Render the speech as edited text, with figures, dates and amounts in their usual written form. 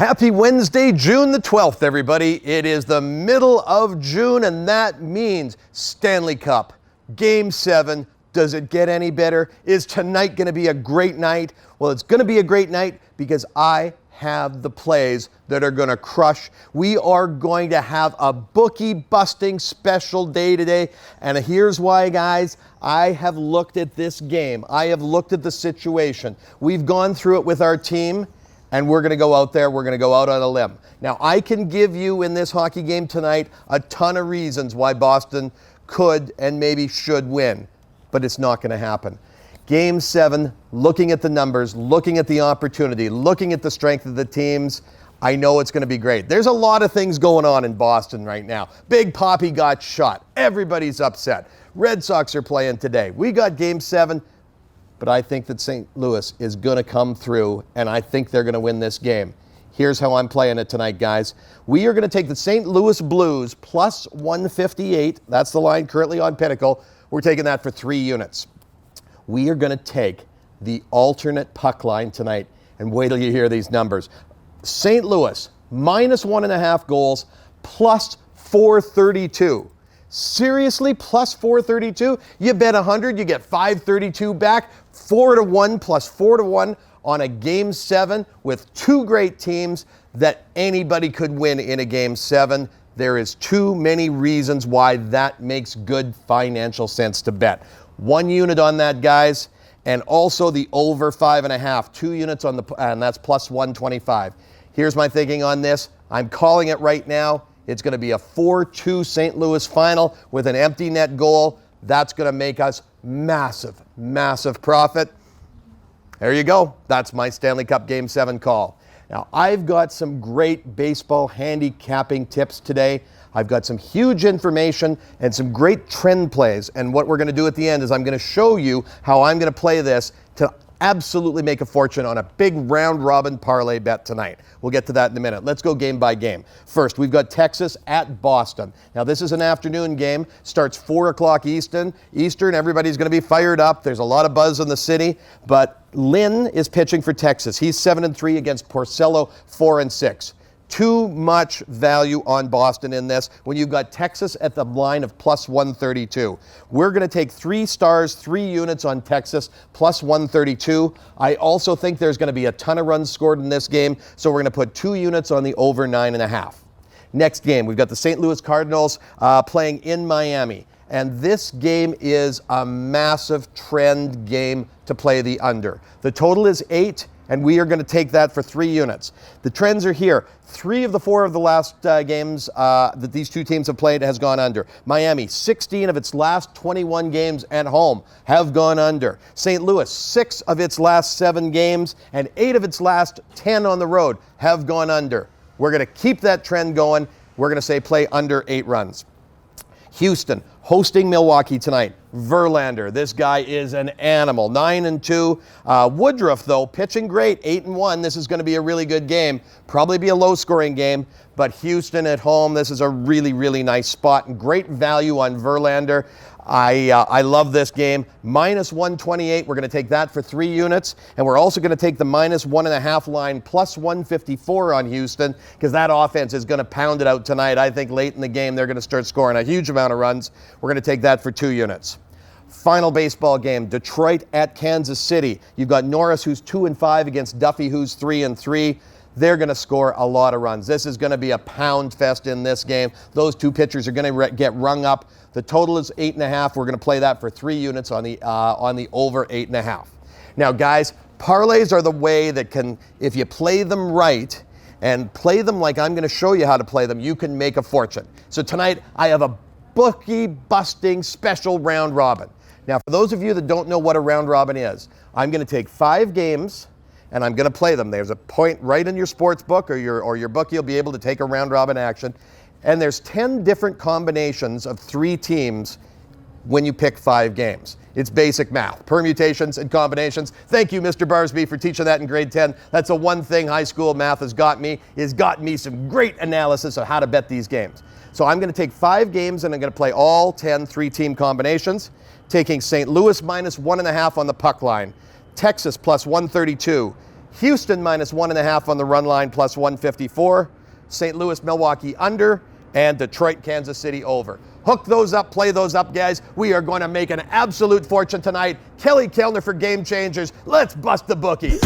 Happy Wednesday, June the 12th, everybody. It is the middle of June, and that means Stanley Cup, Game 7. Does it get any better? Is tonight going to be a great night? Well, it's going to be a great night because I have the plays that are going to crush. We are going to have a bookie-busting special day today, and here's why, guys. I have looked at this game. I have looked at the situation. We've gone through it with our team, and we're going to go out there. We're going to go out on a limb. Now, I can give you in this hockey game tonight a ton of reasons why Boston could and maybe should win, but it's not going to happen. Game 7, looking at the numbers, looking at the opportunity, looking at the strength of the teams, I know it's going to be great. There's a lot of things going on in Boston right now. Big Poppy got shot. Everybody's upset. Red Sox are playing today. We got Game 7. But I think that St. Louis is going to come through, and I think they're going to win this game. Here's how I'm playing it tonight, guys. We are going to take the St. Louis Blues plus 158. That's the line currently on Pinnacle. We're taking that for 3 units. We are going to take the alternate puck line tonight, and wait till you hear these numbers. St. Louis, minus 1.5 goals, plus 432. Seriously, plus 432? You bet 100, you get 532 back. 4-1 plus 4-1 on a Game 7 with 2 great teams that anybody could win in a Game 7. There is too many reasons why that makes good financial sense to bet. 1 unit on that, guys, and also the over 5.5. 2 units on the, and that's plus 125. Here's my thinking on this. I'm calling it right now. It's going to be a 4-2 St. Louis final with an empty net goal. That's going to make us massive, massive profit. There you go. That's my Stanley Cup Game 7 call. Now, I've got some great baseball handicapping tips today. I've got some huge information and some great trend plays. And what we're going to do at the end is I'm going to show you how I'm going to play this to absolutely make a fortune on a big round-robin parlay bet tonight. We'll get to that in a minute. Let's go game by game. First, we've got Texas at Boston. Now, this is an afternoon game. Starts 4 o'clock Eastern. Everybody's going to be fired up. There's a lot of buzz in the city. But Lynn is pitching for Texas. He's 7-3 against Porcello, 4-6. Too much value on Boston in this when you've got Texas at the line of plus 132. We're going to take 3 stars, 3 units on Texas, plus 132. I also think there's going to be a ton of runs scored in this game, so we're going to put 2 units on the over 9.5. Next game, we've got the St. Louis Cardinals playing in Miami. And this game is a massive trend game to play the under. The total is 8. And we are going to take that for 3 units. The trends are here. 3 of the 4 of the last games that these 2 teams have played has gone under. Miami, 16 of its last 21 games at home have gone under. St. Louis, 6 of its last 7 games and 8 of its last 10 on the road have gone under. We're going to keep that trend going. We're going to say play under 8 runs. Houston hosting Milwaukee tonight. Verlander, this guy is an animal. 9-2. Woodruff, though, pitching great. 8-1. This is going to be a really good game. Probably be a low-scoring game. But Houston at home, this is a really, really nice spot. And great value on Verlander. I love this game. Minus 128. We're going to take that for 3 units. And we're also going to take the minus 1.5 line, plus 154 on Houston, because that offense is going to pound it out tonight. I think late in the game they're going to start scoring a huge amount of runs. We're going to take that for 2 units. Final baseball game, Detroit at Kansas City. You've got Norris, who's 2-5 against Duffy, who's 3-3. They're going to score a lot of runs. This is going to be a pound fest in this game. Those 2 pitchers are going to get rung up. The total is 8.5. We're going to play that for 3 units on the over 8.5. Now, guys, parlays are the way that can, if you play them right and play them like I'm going to show you how to play them, you can make a fortune. So tonight, I have a bookie-busting special round robin. Now, for those of you that don't know what a round robin is, I'm going to take 5 games and I'm going to play them. There's a point right in your sports book or your book. You'll be able to take a round robin action. And there's 10 different combinations of 3 teams when you pick 5 games. It's basic math, permutations and combinations. Thank you, Mr. Barsby, for teaching that in grade 10. That's the one thing high school math has got me some great analysis of how to bet these games. So I'm going to take 5 games and I'm going to play all 10 3-team combinations, taking St. Louis minus 1.5 on the puck line, Texas plus 132, Houston minus 1.5 on the run line plus 154. St. Louis, Milwaukee under, and Detroit, Kansas City over. Hook those up, play those up, guys. We are going to make an absolute fortune tonight. Kelly Kellner for Game Changers. Let's bust the bookies.